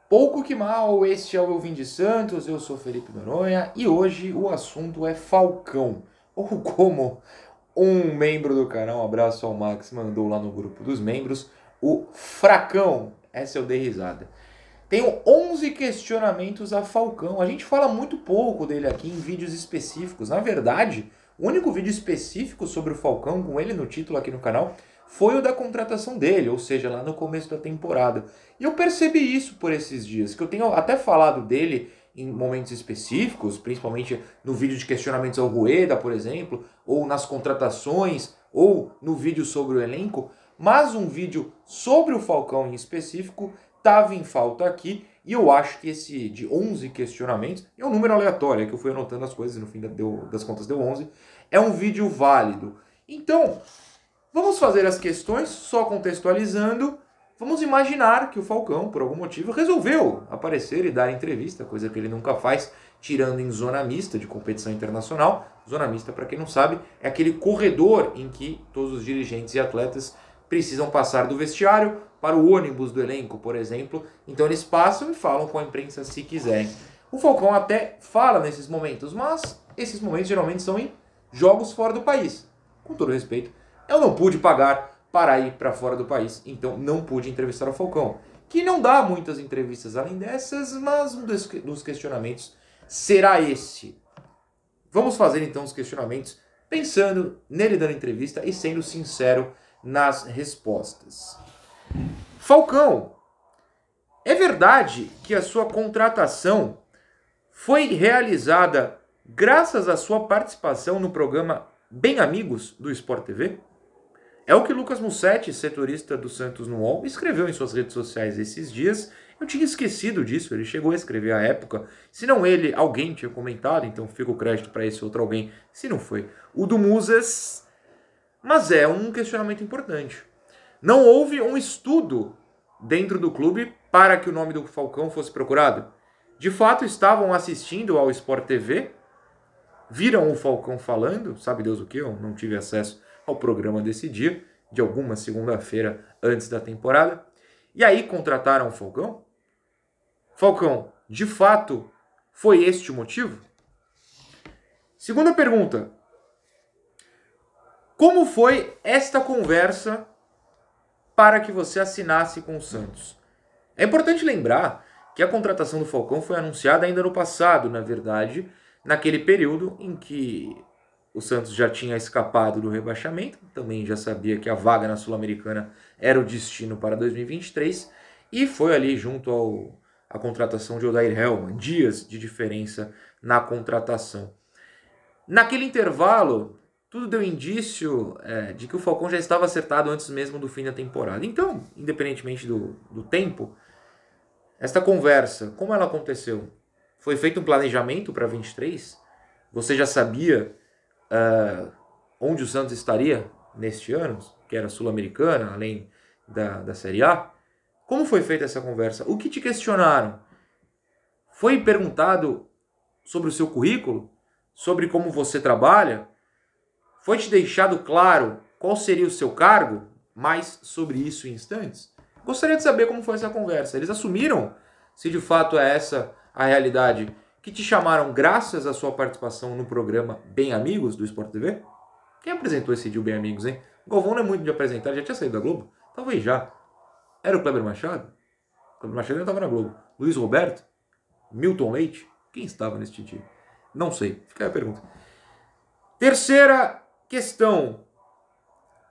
Pouco que mal, este é o Eu Vim de Santos, eu sou Felipe Noronha e hoje o assunto é Falcão, ou como um membro do canal, um abraço ao Max, mandou lá no grupo dos membros, o Fracão. Essa eu dei risada. Tenho 11 questionamentos a Falcão. A gente fala muito pouco dele aqui em vídeos específicos. Na verdade, o único vídeo específico sobre o Falcão, com ele no título aqui no canal, foi o da contratação dele, ou seja, lá no começo da temporada. E eu percebi isso por esses dias, que eu tenho até falado dele em momentos específicos, principalmente no vídeo de questionamentos ao Rueda, por exemplo, ou nas contratações, ou no vídeo sobre o elenco, mas um vídeo sobre o Falcão em específico estava em falta aqui, e eu acho que esse de 11 questionamentos, é um número aleatório, é que eu fui anotando as coisas e no fim das contas deu 11, é um vídeo válido. Então, vamos fazer as questões só contextualizando. Vamos imaginar que o Falcão, por algum motivo, resolveu aparecer e dar entrevista, coisa que ele nunca faz, tirando em zona mista de competição internacional. Zona mista, para quem não sabe, é aquele corredor em que todos os dirigentes e atletas precisam passar do vestiário para o ônibus do elenco, por exemplo. Então eles passam e falam com a imprensa se quiserem. O Falcão até fala nesses momentos, mas esses momentos geralmente são em jogos fora do país. Com todo respeito, eu não pude pagar para ir para fora do país, então não pude entrevistar o Falcão, que não dá muitas entrevistas além dessas, mas um dos questionamentos será esse. Vamos fazer então os questionamentos pensando nele dando entrevista e sendo sincero nas respostas. Falcão, é verdade que a sua contratação foi realizada graças à sua participação no programa Bem Amigos do Sport TV? É o que Lucas Mussetti, setorista do Santos no UOL, escreveu em suas redes sociais esses dias. Eu tinha esquecido disso, ele chegou a escrever à época. Se não ele, alguém tinha comentado, então fica o crédito para esse outro alguém, se não foi o do Musas. Mas é um questionamento importante. Não houve um estudo dentro do clube para que o nome do Falcão fosse procurado. De fato, estavam assistindo ao Sport TV, viram o Falcão falando, sabe Deus o que, eu não tive acesso ao programa desse dia, de alguma segunda-feira antes da temporada, e aí contrataram o Falcão? Falcão, de fato, foi este o motivo? Segunda pergunta. Como foi esta conversa para que você assinasse com o Santos? É importante lembrar que a contratação do Falcão foi anunciada ainda no passado, na verdade, naquele período em que o Santos já tinha escapado do rebaixamento, também já sabia que a vaga na Sul-Americana era o destino para 2023, e foi ali junto à contratação de Odair Hellmann, dias de diferença na contratação. Naquele intervalo, tudo deu indício de que o Falcão já estava acertado antes mesmo do fim da temporada. Então, independentemente do tempo, esta conversa, como ela aconteceu? Foi feito um planejamento para 23? Você já sabia onde o Santos estaria neste ano, que era Sul-Americana, além da Série A? Como foi feita essa conversa? O que te questionaram? Foi perguntado sobre o seu currículo? Sobre como você trabalha? Foi te deixado claro qual seria o seu cargo? Mais sobre isso em instantes. Gostaria de saber como foi essa conversa. Eles assumiram, se de fato é essa a realidade, que te chamaram graças à sua participação no programa Bem Amigos do Sport TV? Quem apresentou esse dia o Bem Amigos, hein? O Galvão não é muito de apresentar, já tinha saído da Globo? Talvez já. Era o Kleber Machado? O Kleber Machado ainda estava na Globo. Luiz Roberto? Milton Leite? Quem estava nesse dia? Não sei. Fica aí a pergunta. Terceira questão.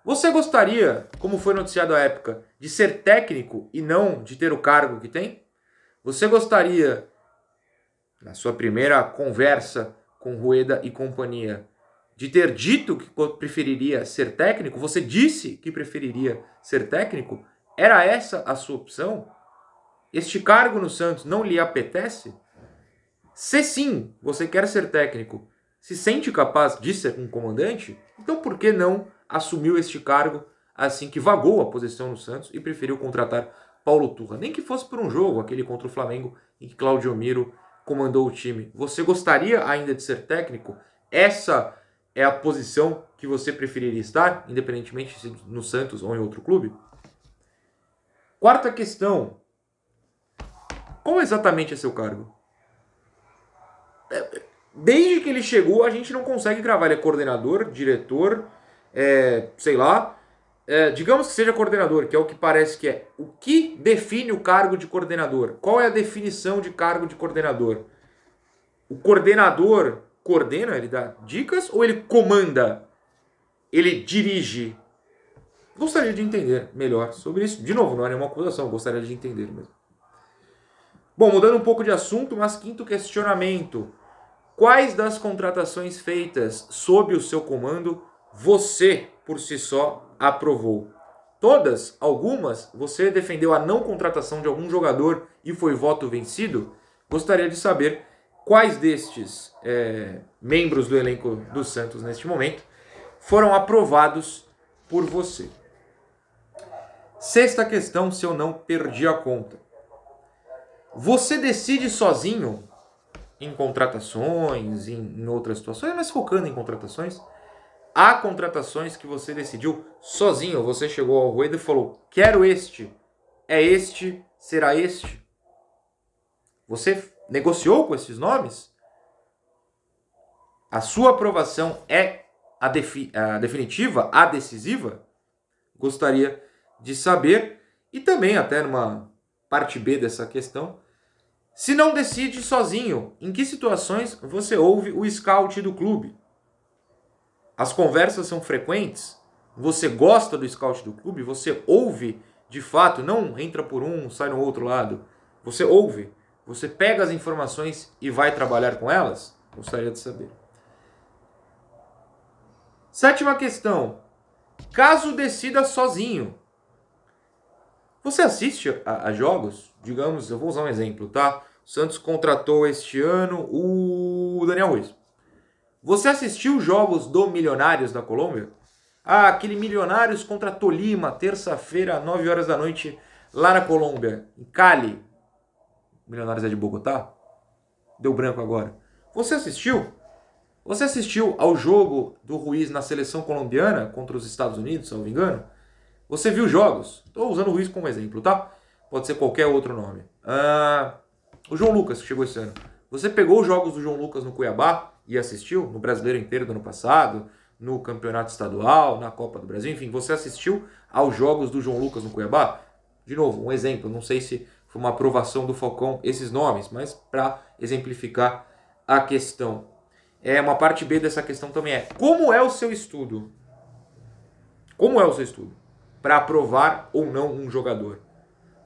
Você gostaria, como foi noticiado à época, de ser técnico e não de ter o cargo que tem? Você gostaria, na sua primeira conversa com Rueda e companhia, de ter dito que preferiria ser técnico? Você disse que preferiria ser técnico? Era essa a sua opção? Este cargo no Santos não lhe apetece? Se sim, você quer ser técnico, se sente capaz de ser um comandante, então por que não assumiu este cargo assim que vagou a posição no Santos e preferiu contratar Paulo Turra? Nem que fosse por um jogo, aquele contra o Flamengo, em que Claudio Miro comandou o time. Você gostaria ainda de ser técnico? Essa é a posição que você preferiria estar, independentemente se no Santos ou em outro clube? Quarta questão. Qual exatamente é seu cargo? Desde que ele chegou, a gente não consegue cravar. Ele é coordenador, diretor, sei lá. Digamos que seja coordenador, que é o que parece que é. O que define o cargo de coordenador? Qual é a definição de cargo de coordenador? O coordenador coordena, ele dá dicas ou ele comanda? Ele dirige? Gostaria de entender melhor sobre isso. De novo, não é nenhuma acusação, gostaria de entender mesmo. Bom, mudando um pouco de assunto, mas quinto questionamento. Quais das contratações feitas sob o seu comando você, por si só, aprovou? Todas? Algumas? Você defendeu a não contratação de algum jogador e foi voto vencido? Gostaria de saber quais destes membros do elenco do Santos neste momento foram aprovados por você. Sexta questão, se eu não perdi a conta. Você decide sozinho em contratações, em outras situações, mas focando em contratações, há contratações que você decidiu sozinho. Você chegou ao Rueda e falou, quero este, é este, será este. Você negociou com esses nomes? A sua aprovação é a definitiva, a decisiva? Gostaria de saber, e também até numa parte B dessa questão, se não decide sozinho, em que situações você ouve o scout do clube? As conversas são frequentes? Você gosta do scout do clube? Você ouve de fato? Não entra por um, sai no outro lado. Você ouve? Você pega as informações e vai trabalhar com elas? Gostaria de saber. Sétima questão. Caso decida sozinho, você assiste a jogos? Digamos, eu vou usar um exemplo, tá? O Santos contratou este ano o Daniel Ruiz. Você assistiu jogos do Milionários da Colômbia? Ah, aquele Milionários contra Tolima, terça-feira, 9 horas da noite, lá na Colômbia, em Cali. Milionários é de Bogotá? Deu branco agora. Você assistiu? Você assistiu ao jogo do Ruiz na seleção colombiana contra os Estados Unidos, se não me engano? Você viu jogos? Estou usando o Ruiz como exemplo, tá? Pode ser qualquer outro nome. O João Lucas, que chegou esse ano. Você pegou os jogos do João Lucas no Cuiabá e assistiu? No Brasileiro inteiro do ano passado, no Campeonato Estadual, na Copa do Brasil, enfim, você assistiu aos jogos do João Lucas no Cuiabá? De novo, um exemplo, não sei se foi uma aprovação do Falcão esses nomes, mas para exemplificar a questão. Uma parte B dessa questão também é, como é o seu estudo? Como é o seu estudo para aprovar ou não um jogador?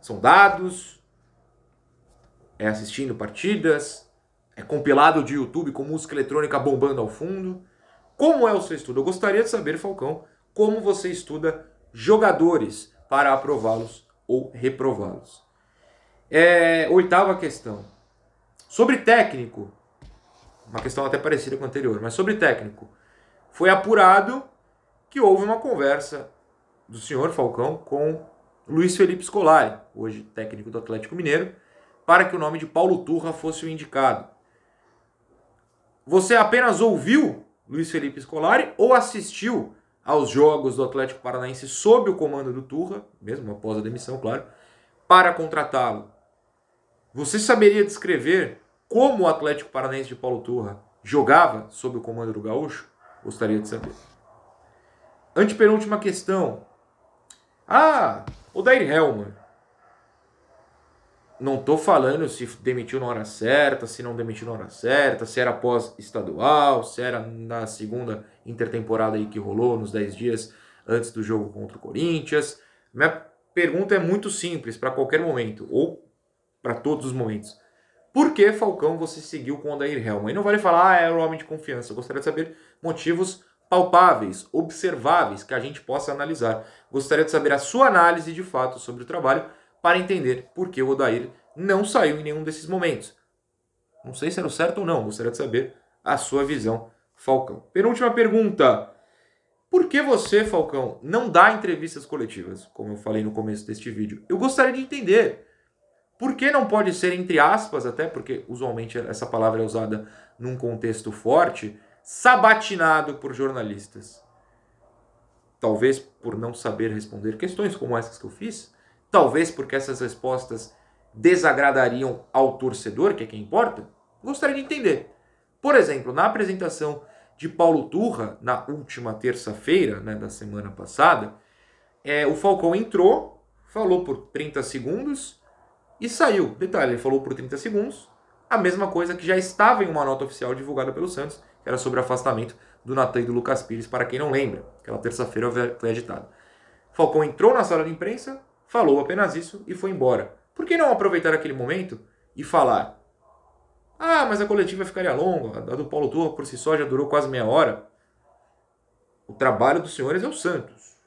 São dados? É assistindo partidas? É compilado de YouTube com música eletrônica bombando ao fundo? Como é o seu estudo? Eu gostaria de saber, Falcão, como você estuda jogadores para aprová-los ou reprová-los. Oitava questão. Sobre técnico, uma questão até parecida com a anterior, mas sobre técnico, foi apurado que houve uma conversa do senhor Falcão com Luiz Felipe Scolari, hoje técnico do Atlético Mineiro, para que o nome de Paulo Turra fosse o indicado. Você apenas ouviu Luiz Felipe Scolari ou assistiu aos jogos do Atlético Paranaense sob o comando do Turra, mesmo após a demissão, claro, para contratá-lo? Você saberia descrever como o Atlético Paranaense de Paulo Turra jogava sob o comando do Gaúcho? Gostaria de saber. Antepenúltima questão. Odair Hellmann. Não estou falando se demitiu na hora certa, se não demitiu na hora certa, se era pós-estadual, se era na segunda intertemporada aí que rolou, nos 10 dias antes do jogo contra o Corinthians. Minha pergunta é muito simples, para qualquer momento, ou para todos os momentos. Por que, Falcão, você seguiu com o Odair Hellmann? E não vale falar, era o homem de confiança. Eu gostaria de saber motivos palpáveis, observáveis, que a gente possa analisar. Gostaria de saber a sua análise de fato sobre o trabalho, para entender por que o Odair não saiu em nenhum desses momentos. Não sei se era o certo ou não, gostaria de saber a sua visão, Falcão. Penúltima pergunta. Por que você, Falcão, não dá entrevistas coletivas, como eu falei no começo deste vídeo? Eu gostaria de entender. Por que não pode ser, entre aspas, até porque usualmente essa palavra é usada num contexto forte, sabatinado por jornalistas? Talvez por não saber responder questões como essas que eu fiz, talvez porque essas respostas desagradariam ao torcedor, que é quem importa? Gostaria de entender. Por exemplo, na apresentação de Paulo Turra, na última terça-feira, né, da semana passada, o Falcão entrou, falou por 30 segundos e saiu. Detalhe, ele falou por 30 segundos, a mesma coisa que já estava em uma nota oficial divulgada pelo Santos, que era sobre o afastamento do Natan e do Lucas Pires, para quem não lembra. Aquela terça-feira foi editado. Falcão entrou na sala de imprensa, falou apenas isso e foi embora. Por que não aproveitar aquele momento e falar: ah, mas a coletiva ficaria longa, a do Paulo Turra por si só já durou quase meia hora. O trabalho dos senhores é o Santos.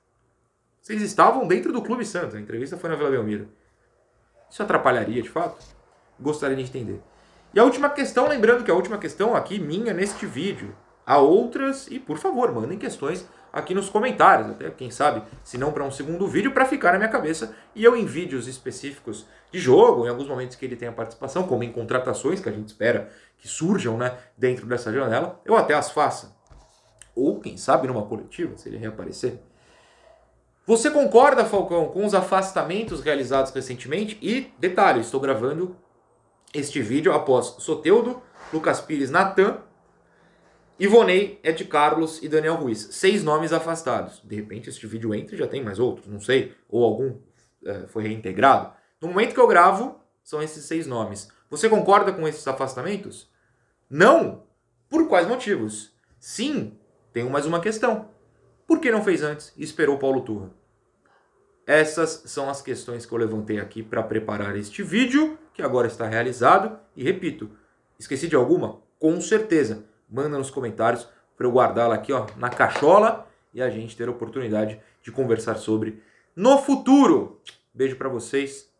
Vocês estavam dentro do Clube Santos, a entrevista foi na Vila Belmiro. Isso atrapalharia, de fato? Gostaria de entender. E a última questão, lembrando que a última questão aqui minha neste vídeo. Há outras e, por favor, mandem questões aqui nos comentários, até quem sabe, se não para um segundo vídeo, para ficar na minha cabeça. E eu em vídeos específicos de jogo, em alguns momentos que ele tenha participação, como em contratações que a gente espera que surjam, né, dentro dessa janela, eu até as faça. Ou, quem sabe, numa coletiva, se ele reaparecer. Você concorda, Falcão, com os afastamentos realizados recentemente? E, detalhe, estou gravando este vídeo após Soteldo, Lucas Pires, Natan, Ivonei, Ed Carlos e Daniel Ruiz. 6 nomes afastados. De repente este vídeo entra e já tem mais outros, não sei. Ou algum foi reintegrado. No momento que eu gravo, são esses 6 nomes. Você concorda com esses afastamentos? Não? Por quais motivos? Sim, tenho mais uma questão. Por que não fez antes e esperou Paulo Turra? Essas são as questões que eu levantei aqui para preparar este vídeo, que agora está realizado. E repito, esqueci de alguma? Com certeza. Manda nos comentários para eu guardá-la aqui, ó, na cachola e a gente ter a oportunidade de conversar sobre no futuro. Beijo para vocês.